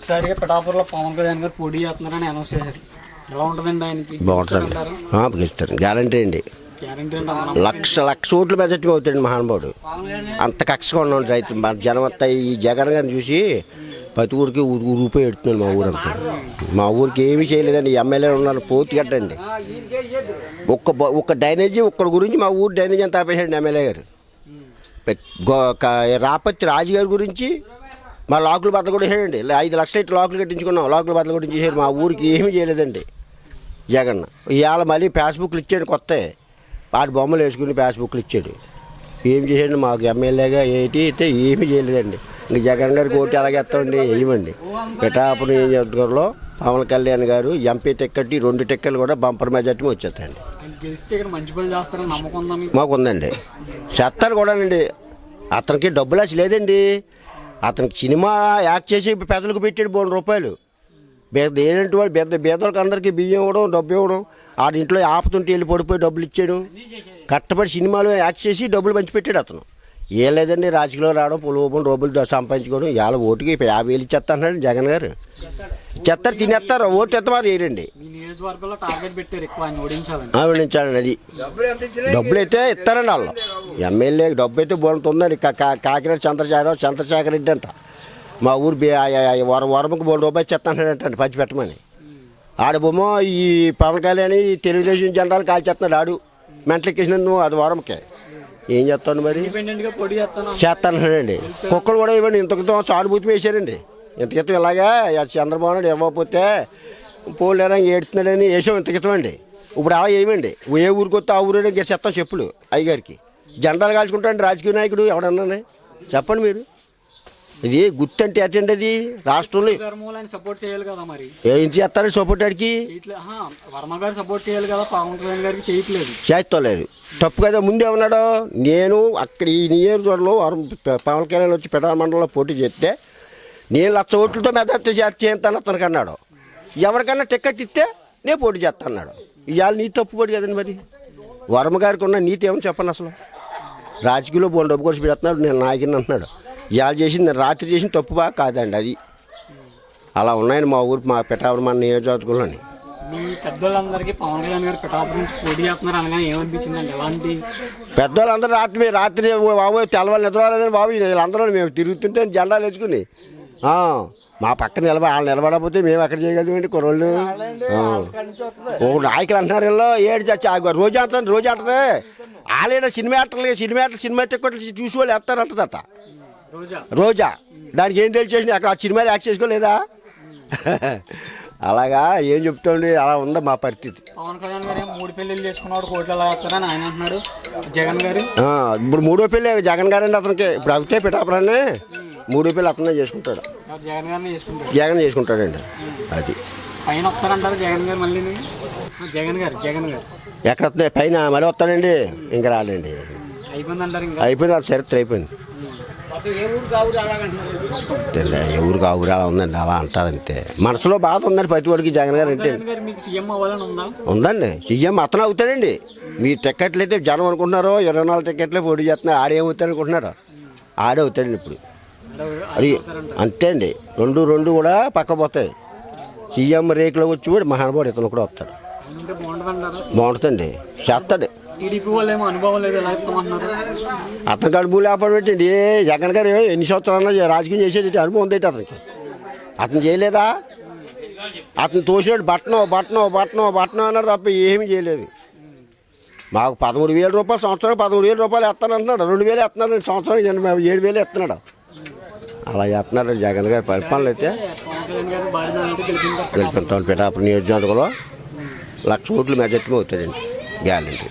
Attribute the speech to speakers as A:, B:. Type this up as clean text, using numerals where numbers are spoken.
A: ఒకసారిగా పిఠాపురంలో పవన్ కళ్యాణ్ గారు పోటీ చేస్తున్నారని అనౌన్స్ చేశారు. ఎలా ఉంటుందండి ఆయనకి?
B: బాగుంటుంది, గెలుస్తారు, గ్యారంటీ అండి.
A: గ్యారంటీ అంటే
B: లక్ష ఓట్లు మెజార్టీ అవుతాడు మహానుభావుడు. అంత కక్షగా ఉన్నాడు రైతు. మన జనం అంతా ఈ జగన్ గారిని చూసి ప్రతి ఊరికి రూపాయి ఎడుతున్నాడు మా ఊరంతా. మా ఊరికి ఏమీ చేయలేదండి. ఎమ్మెల్యేలు ఉన్నారు పూర్తి కట్టండి. ఒక్క డ్రైనేజీ ఒక్కడి గురించి మా ఊరు డ్రైనేజీ అంతా ఆపేసాడు ఎమ్మెల్యే గారు. రాపత్తి రాజు గారి గురించి మా లాకులు బద్దలు కూడా వేసాడండి. 5 లక్షలు లాకులు కట్టించుకున్నాం, లాకులు బద్దలు కూడా చేసాడు. మా ఊరికి ఏమీ చేయలేదండి జగన్. ఇవాళ మళ్ళీ ఫేస్బుక్లు ఇచ్చాడు కొత్త, వాటి బొమ్మలు వేసుకుని ఫేస్బుక్లు ఇచ్చాడు. ఏం చేసాడు మాకు ఎమ్మెల్యేగా ఏంటి అయితే ఏమీ చేయలేదండి. ఇంక జగన్ గారికి ఓటు ఎలాగేస్తామండి, వేయమండి. పిఠాపురం నియోజకవర్గంలో పవన్ కళ్యాణ్ గారు ఎంపీ టిక్కెట్ 2 టిక్కెట్లు కూడా బంపర్ మెజార్టీ వచ్చేస్తాయండి. మాకు ఉందండి, చేస్తారు కూడానండి. అతనికి డబ్బులు అసలు లేదండి. అతనికి సినిమా యాక్ట్ చేసి పెద్దలకు పెట్టాడు 3 రూపాయలు. ఏంటంటే వాళ్ళు బేదలకు అందరికీ బియ్యం ఇవ్వడం, డబ్బు ఇవ్వడం. ఇంట్లో ఆపుతుంటే వెళ్ళి పడిపోయి డబ్బులు ఇచ్చాడు. కట్టబడి సినిమాలో యాక్ట్ చేసి డబ్బులు పంచిపెట్టాడు అతను. ఏం లేదండి, రాజకీయంలో రావడం, పొలం డబ్బులు సంపాదించుకోవడం. ఇవాళ ఓటుకి 50,000 ఇచ్చేస్తా అన్నాడు జగన్ గారు. ఇచ్చేస్తారు, తినేస్తారు. ఓటు ఎత్తమారు వేయరండి. ఓడించాలండి. అది డబ్బులు అయితే ఇస్తారండి వాళ్ళు. ఎమ్మెల్యే డబ్బు అయితే బాగుంటుందండి. కాకినాడ చంద్రశేఖర్ రెడ్డి అంట మా ఊరు వరమకు 3 రూపాయలు చెత్తానంటండి పంచి పెట్టమని. ఆడ బొమ్మ ఈ పవన్ కళ్యాణ్ తెలుగుదేశం జెండాలు కాల్చేస్తున్నాడు. ఆడు మెంటలెక్కేసినాను అది వరమకే. ఏం చేస్తాను మరి, చేస్తానండి. కుక్కలు కూడా ఇవ్వండి. ఇంతకుతో సానుభూతి వేసారండి. ఇంతకితం ఇలాగా చంద్రబాబు నాయుడు ఇవ్వకపోతే పోలేరా ఏడుతున్నాడని వేసాం ఇంతకితం అండి. ఇప్పుడు అలా ఏమండి, ఏ ఊరికి వస్తే ఆ ఊరే చెత్తాం చెప్పులు అయ్యగారికి. జెండాలు కాల్చుకుంటాండి రాజకీయ నాయకుడు ఎవడన్నా చెప్పండి మీరు. ఇది గుర్తు అంటే అటండి. అది రాష్ట్రంలో
A: సపోర్ట్ చేయాలి కదా, మరి
B: ఏం చేస్తారని సపోర్ట్ అడిగి
A: సపోర్ట్ చేయాలి కదా, పవన్ కళ్యాణ్ గారికి
B: చేస్తలేదు. తప్పు కదా. ముందే ఉన్నాడు. నేను అక్కడ ఈ నియోజకవర్గంలో పవన్ కళ్యాణ్ వచ్చి పిఠాపురం మండలంలో పోటీ చేస్తే నేను 1,00,000 ఓట్లతో మెజార్టీ చేస్తాను అతనికి అన్నాడు. ఎవరికన్నా టికెట్ ఇస్తే నేను పోటీ చేస్తాను అన్నాడు. ఇవాళ నీ తప్పు పోటీ కదండి. మరి వర్మ గారికి ఉన్న నీతి ఏమని చెప్పండి అసలు. రాజకీయంలో డబ్బు కొలిసి పెడుతున్నాడు, నేను నాయకుని అంటున్నాడు. ఇవాళ చేసింది రాత్రి చేసిన తప్పు బాగా కాదండి. అది అలా ఉన్నాయని మా ఊరు మా పిఠాపురం మన నియోజకవర్గంలోని.
A: మీ పెద్దోళ్ళందరికీ పవన్ కళ్యాణ్ గారు పిఠాపురం పోటీ చేస్తున్నారు అనగానే ఏమనిపించిందండి? ఎలాంటి
B: పెద్దోళ్ళందరూ రాత్రి బాబు తెల్లవాళ్ళు నిద్రలేదని బాబు వీళ్ళందరూ మేము తిరుగుతుంటే జెండాలు వేసుకుని మా పక్కన వాళ్ళు నిలబడకపోతే మేము ఎక్కడ చేయగలుగుతామండి కుర్రోళ్ళు. నాయకులు అంటున్నారు వీళ్ళు ఏడు రోజు అంటుంది. వాళ్ళేడా సినిమా టిక్కెట్లు చూసి వాళ్ళు వేస్తారంటదట రోజా. దానికి ఏం తెలిసేసి అక్కడ ఆ సినిమాలు యాక్ట్ చేసుకోలేదా? అలాగా ఏం చెప్తాండి. అలా ఉందా మా పరిస్థితి.
A: పవన్ కళ్యాణ్ గారు 3 పెళ్ళిళ్ళు చేసుకున్నాడు, కోట్లు ఎలా వేస్తారని ఆయన అంటున్నాడు. జగన్ గారు
B: ఇప్పుడు 3వ పెళ్ళి జగన్ గారు అండి అతనికి. ఇప్పుడు అవుతే పిఠాపురాన్ని 3వ పెళ్ళి అతనే చేసుకుంటాడు. జగన్ చేసుకుంటాడండి. అది
A: పైన వస్తారంటారు జగన్ గారు. మళ్ళీ జగన్ గారు
B: ఎక్కడ వస్తాయి పైన మళ్ళీ వస్తాడండి. ఇంకా రాలేండి. అయిపోయింది. చరిత్ర అయిపోయింది. ఎవరు కావురు అలా ఉందండి. అలా అంటారంతే. మనసులో బాధ ఉందండి ప్రతి వాడికి జగన్ గారు అంటే. ఉందండి. సీఎం అతను అవుతాడండి. మీ టికెట్లు అయితే జనం అనుకుంటున్నారు 24 టికెట్లే పోటీ చేస్తున్నారు. ఆడేమవుతాడు అనుకుంటున్నారు. ఆడే అవుతాడండి ఇప్పుడు. అది అంతే అండి. 2 కూడా పక్క పోతాయి. సీఎం రేకులో వచ్చి కూడా మహానుభావుడు ఇతను కూడా వస్తాడు. బాగుంటుందండి. చేస్తాడు. అతనికి అనుభవం లేకపోవడం పెట్టండి. జగన్ గారు ఎన్ని సంవత్సరాలు రాజకీయం చేసేది అనుభవం ఉంది అతనికి. అతను చేయలేదా? అతను తోసినాడు బట్టనం అన్నాడు తప్ప ఏమీ చేయలేదు. మాకు 13,000 రూపాయలు సంవత్సరం 13,000 రూపాయలు ఎత్తాను అంటున్నాడు. 2,000 ఎత్తున్నాడు సంవత్సరం. 7,000 ఎత్తున్నాడు. అలా చేస్తున్నాడు జగన్ గారి పరిపాలన. అయితే గెలిపిస్తాం. పిఠాపురం నియోజకవర్గంలో 1,00,000 ఓట్లు మెజార్టీ అవుతాడండి గ్యారెంటీ.